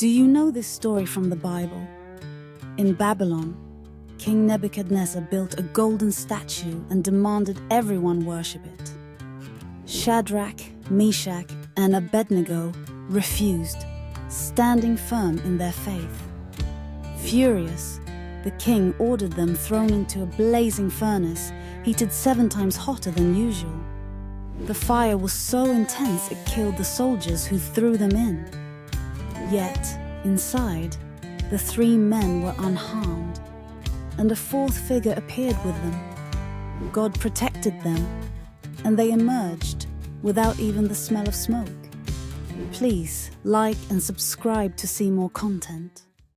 Do you know this story from the Bible? In Babylon, King Nebuchadnezzar built a golden statue and demanded everyone worship it. Shadrach, Meshach, and Abednego refused, standing firm in their faith. Furious, the king ordered them thrown into a blazing furnace, heated 7 times hotter than usual. The fire was so intense it killed the soldiers who threw them in. Yet, inside, the 3 men were unharmed, and a 4th figure appeared with them. God protected them, and they emerged without even the smell of smoke. Please like and subscribe to see more content.